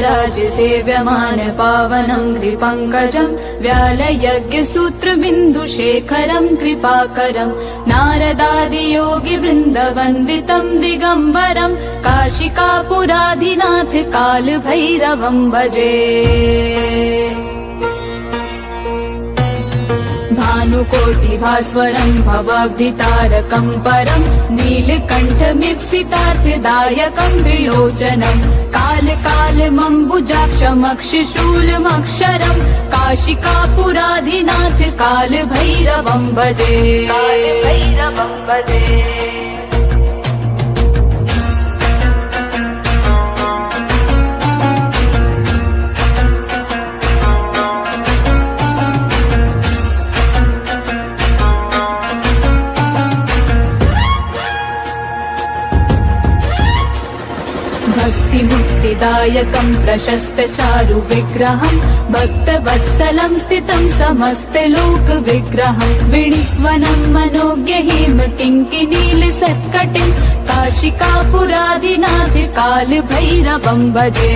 देवराज सेव्यमान पावनं त्रिपङ्कजं व्यालयज्ञसूत्रबिन्दुशेखरं कृपाकरं नारदादियोगि वृन्दवन्दितं दिगम्बरं काशिकापुराधिनाथ कालभैरवं भजे। भानुकोटिभास्वरं भवाब्धितारकं परं नीलकण्ठमीप्सितार्थदायकं त्रिलोचनं कालकालमम्बुजाक्षमक्षशूलमक्षरं काशिकापुराधिनाथ कालभैरवं भजे। भक्तिमुक्तिदायकं प्रशस्तचारु विग्रहं भक्तवत्सलं स्थितं समस्तलोकविग्रहं विणिक्वनं मनोज्ञहिम किङ्किनीलसत्कटिं काशिकापुराधिनाथ कालभैरवं भजे।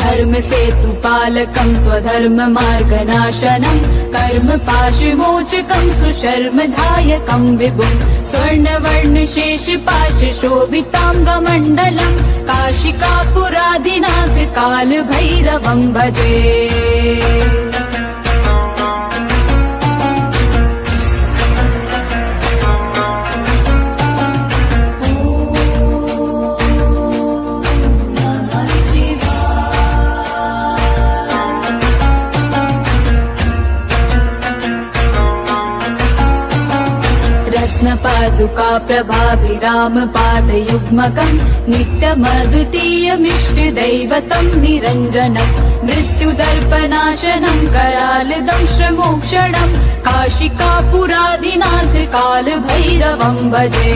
धर्मसेतुपालकं त्वधर्ममार्गनाशनं कर्मपाशविमोचकं सुशर्मदायकं विभुं स्वर्णवर्णशेषपाशशोभिताङ्गमण्डलं काशिकापुराधिनाथ कालभैरवं भजे। रत्नपादुका प्रभाभिरामपादयुग्मकं नित्यमद्वितीयमिष्टदैवतं निरञ्जनं मृत्युदर्पनाशनं करालदंशमोक्षणं काशिकापुराधिनाथ कालभैरवं भजे।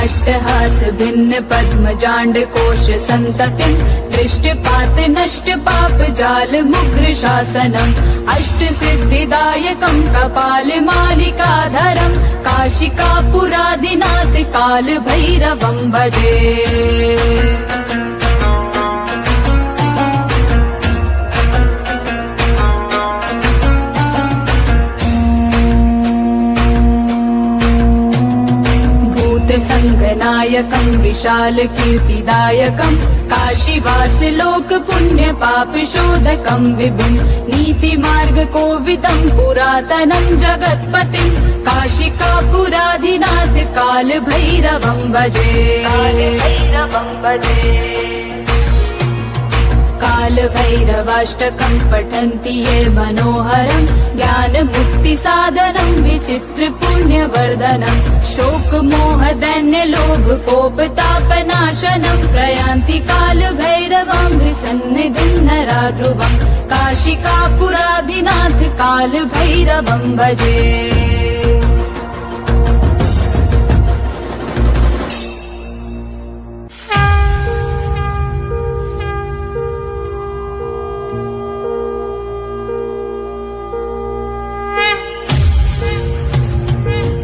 अट्टहास भिन्न पद्मजाण्डकोश सन्ततिं दृष्टपात नष्ट पाप जाल मुग्र शासनम् अष्ट सिद्धिदायकं कपाल मालिकाधरं काशिकापुराधिनाथ कालभैरवं भजे। संगनायकं विशाल कीर्तिदायकं काशीवास लोक पुण्य पाप शोधकं विभुं नीतिमार्ग कोविदं पुरातनं जगत्पतिं काशिकापुराधिनाथ कालभैरवं भजे। कालभैरवाष्टकं पठन्ति ये मनोहरं ज्ञानमुक्तिसाधनं विचित्र पुण्यवर्धनं शोकमोहदैन्यलोभ कोपतापनाशनं प्रयान्ति कालभैरवं सन्निधिं नराध्रुवं काशिकापुराधिनाथ कालभैरवं भजे।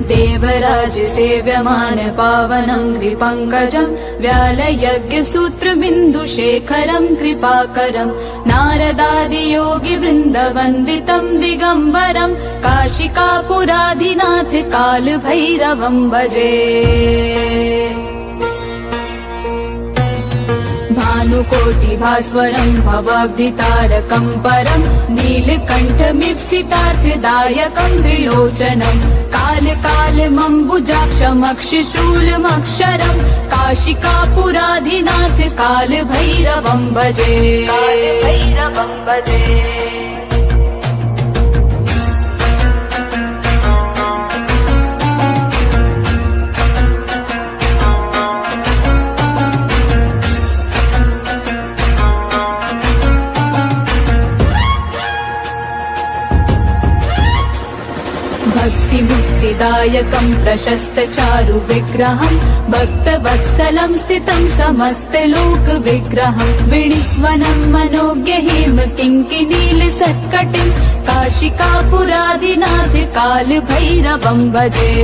देवराज सेव्यमान पावनं त्रिपङ्कजं व्यालयज्ञसूत्रबिन्दुशेखरं कृपाकरं नारदादियोगि वृन्दवन्दितं दिगम्बरं काशिकापुराधिनाथ कालभैरवं भजे। भानुकोटिभास्वरं भवाब्धितारकं परं नीलकण्ठमीप्सितार्थदायकं त्रिलोचनं कालकालमम्बुजाक्षमक्षशूलमक्षरं काशिकापुराधिनाथ कालभैरवं भजे। भक्तिमुक्तिदायकं प्रशस्तचारु विग्रहं भक्तवत्सलं स्थितं समस्तलोकविग्रहं विणिक्वनं मनोज्ञहिम किङ्किनीलसत्कटिं काशिकापुरादिनाथ कालभैरवं भजे।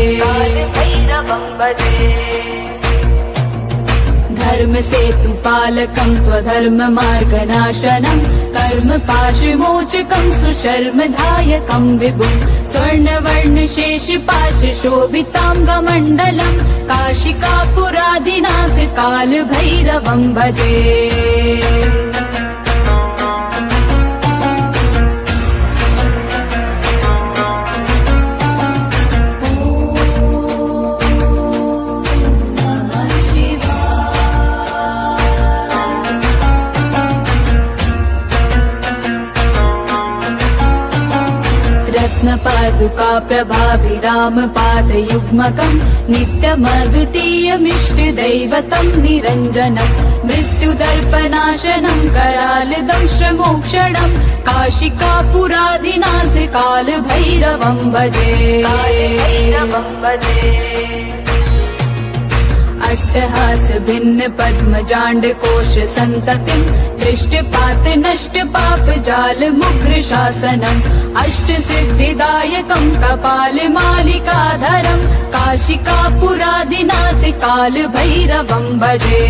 धर्म सेतु पालकं त्वधर्म मार्गनाशनं कर्म पाशमोचकं सुशर्मधायकं विभुं स्वर्णवर्ण शेष पाश शोभितांगमण्डलं काशिकापुरादिनाथ कालभैरवं भजे। रत्नपादुका प्रभाभिराम पादयुग्मकं नित्यमद्वितीयमिष्टदैवतं निरञ्जनं मृत्युदर्पनाशनं करालदंशमोक्षणं काशिकापुरादिनाथ कालभैरवं भजे। अट्टहास भिन्न पद्मजाण्ड कोश सन्ततिं दृष्टपात नष्ट पाप जाल मुग्र शासनम् अष्ट सिद्धिदायकं कपाल मालिकाधरं काशिकापुरादिनाथ कालभैरवं भजे।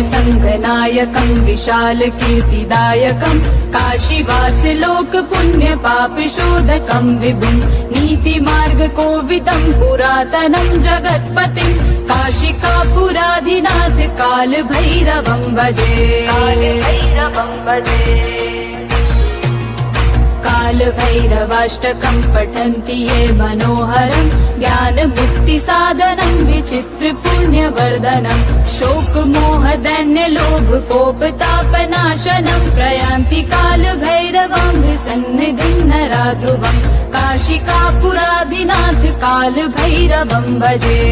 संगनायकं विशाल कीर्तिदायकं काशीवास लोक पुण्य पाप शोधकं विभुं नीति मार्ग कोविदं पुरातनं जगत्पतिं काशिकापुरादिनाथ कालभैरवं भजे। कालभैरवाष्टकं पठन्ति ये मनोहरं ज्ञानमुक्ति साधनं विचित्र पुण्यवर्धनं शोक मोह दैन्य लोभ कोपतापनाशनं प्रयान्ति कालभैरवं सन्निधिं नराध्रुवं काशिकापुरादिनाथ कालभैरवं भजे।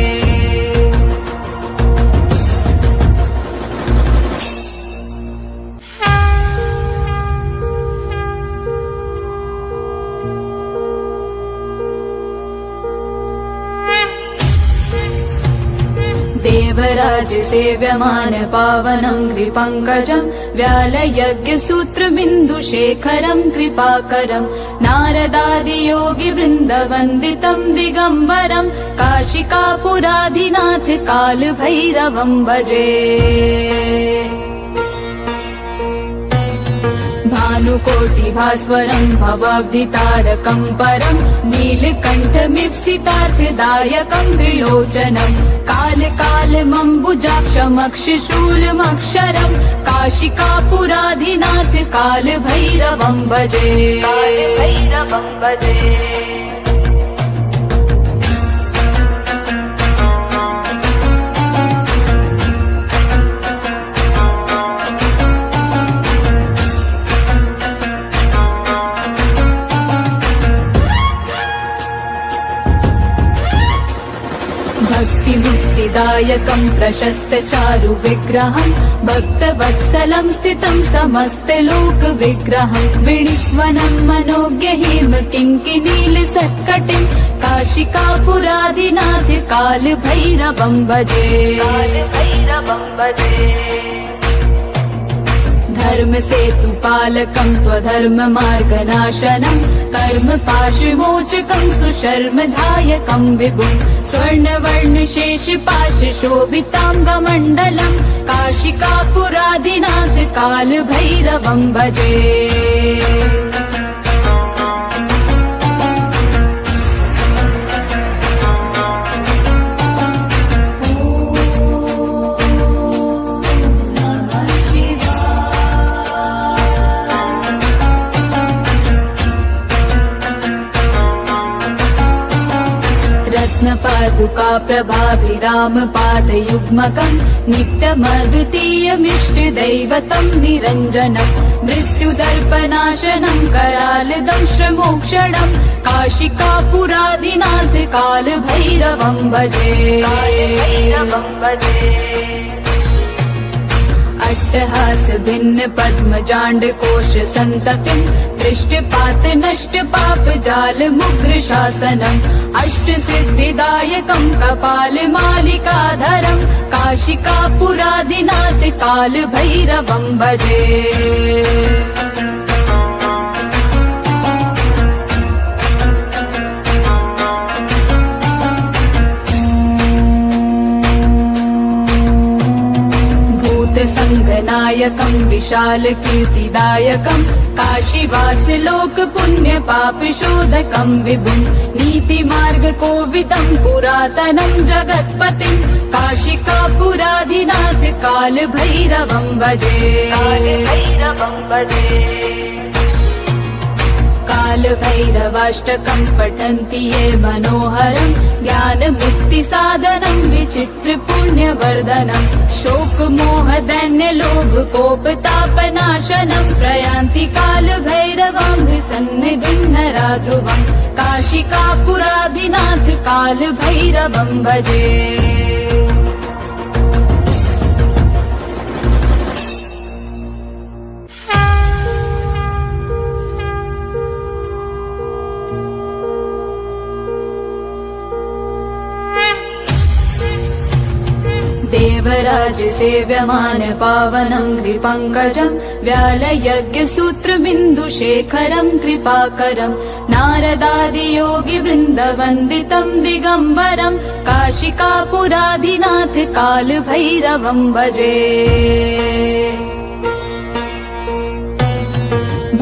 देवराज सेव्यमान पावनं कृपङ्कजं व्यालयज्ञसूत्रबिन्दुशेखरं कृपाकरं नारदादियोगि वृन्दवन्दितं दिगम्बरं काशिकापुरादिनाथ कालभैरवं भजे। भानुकोटिभास्वरं भवाब्धितारकं परं नीलकण्ठमीप्सितार्थदायकं त्रिलोचनं कालकालमम्बुजाक्षमक्षशूलमक्षरं काशिकापुरादिनाथ कालभैरवं भजे। भक्तिमुक्तिदायकं प्रशस्त चारु विग्रहं भक्तवत्सलं स्थितं समस्तलोक विग्रहं विणिक्वनं मनोज्ञ हेम किङ्किनील सत्कटिं काशिकापुरादिनाथ कालभैरवं भजे। धर्म सेतु पालकं त्वधर्म मार्गनाशनं कर्म पाशमोचकं सुशर्मधायकं विभुं स्वर्णवर्ण शेष पाश शोभितांगमण्डलं काशिकापुरादिनाथ कालभैरवं भजे। रत्नपादुका प्रभाभिराम पादयुग्मकं नित्यमद्वितीयमिष्टदैवतं निरञ्जनं मृत्युदर्पनाशनं करालदंशमोक्षणं काशिकापुरादिनाथ कालभैरवं भजे। अट्टहास भिन्न पद्मजाण्ड कोश सन्ततिम् दृष्टिपात नष्ट पाप जाल मुग्र शासनम् अष्ट सिद्धिदायकम् कपाल मालिकाधरम् काशिकापुरादिनाथ काल भैरवम् भजे। संगनायकम् विशाल कीर्तिदायकम् काशीवास लोक पुण्य पाप शोधकम् विभुम् नीति मार्ग कोविदम् पुरातनम् जगत्पतिम् काशिकापुराधिनाथ काल भैरवम् भजे। काल भैरवाष्टकम् पठन्ति ये मनोहरम् ज्ञान मुक्ति साधनम् विचित्र पुण्य वर्धनम् शोक मोह दैन्य लोभ कोप तापनाशनम् प्रयान्ति काल भैरवम् सन्निधिम् नरा ध्रुवम् काशिकापुराधिनाथ काल भैरवम् भजे। देवराज सेव्यमान पावनम् नृपङ्कजम् व्यालयज्ञ सूत्रबिन्दुशेखरम् कृपाकरम् नारदादि योगि वृन्द वन्दितम् दिगम्बरम् काशिकापुराधिनाथ काल भैरवम् भजे।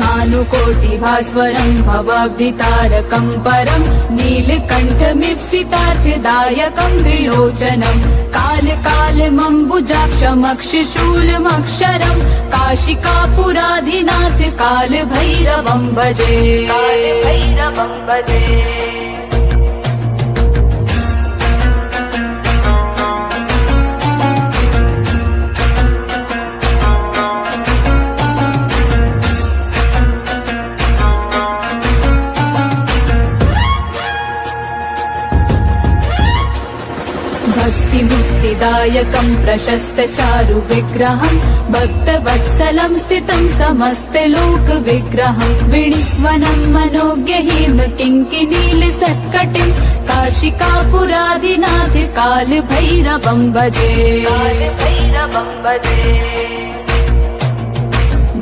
भानुकोटि भास्वरम् भवाब्धितारकम् परम् नीलकण्ठमीप्सितार्थदायकम् त्रिलोचनम् काल कालमम्बुजाक्षमक्षशूलमक्षरम् काशिकापुराधिनाथ काल भैरवम् भजे। मुक्तिदायकम् प्रशस्त चारु विग्रहम् भक्तवत्सलम् स्थितम् समस्त लोक विग्रहम् विणिक्वनम् मनोज्ञ हेम किङ्किनील सत्कटिम् काशिकापुराधिनाथ काल भैरवम् भजे।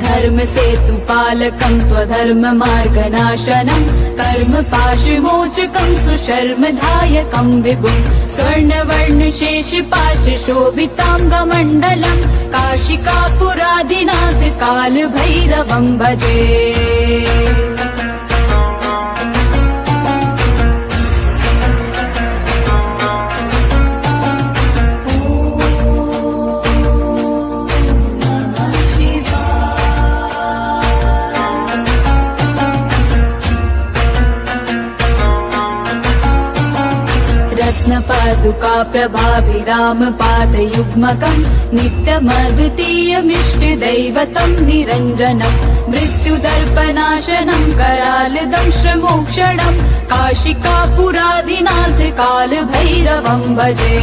धर्म सेतु पालकम् त्वधर्म मार्गनाशनम् कर्म पाशमोचकम् सुशर्मधायकम् विभुम् स्वर्णवर्ण शेष पाश शोभिताङ्गमण्डलम् काशिकापुराधिनाथ काल भैरवम् भजे। रत्नपादुका प्रभाभिराम पादयुग्मकम् नित्यमद्वितीयमिष्टदैवतम् निरञ्जनम् मृत्युदर्पनाशनम् करालदंश्रमोक्षणम् काशिकापुराधिनाथ काल भैरवम् भजे।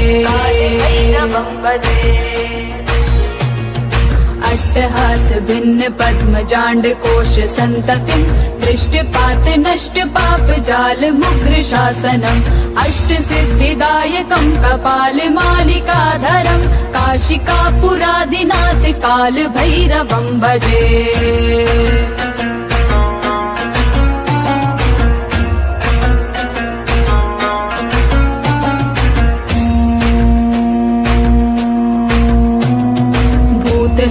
अट्टहास भिन्न पद्मजाण्ड कोश सन्ततिम् दृष्टिपात नष्ट पाप जाल मुग्र शासनम् अष्ट सिद्धिदायकम् कपाल मालिकाधरम् काशिकापुराधिनाथ काल भैरवम् भजे।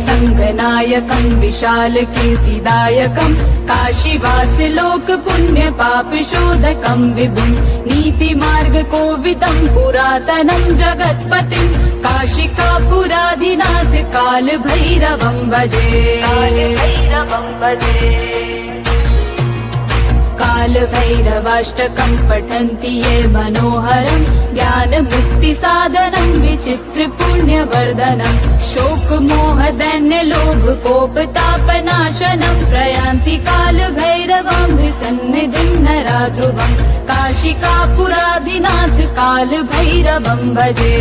संगनायकम् विशाल कीर्तिदायकम् काशीवास लोक पुण्य पाप शोधकम् विभुम् नीति मार्ग कोविदम् पुरातनम् जगत्पतिम् काशिकापुराधिनाथ काल भैरवम् भजे। काल भैरवाष्टकम् पठन्ति ये मनोहरम् ज्ञान मुक्ति साधनम् विचित्र पुण्य वर्धनम् शोक मोह दैन्य लोभ कोप तापनाशनम् प्रयान्ति काल भैरवम् सन्निधिम् नरा ध्रुवम् काशिकापुराधिनाथ काल भैरवम् भजे।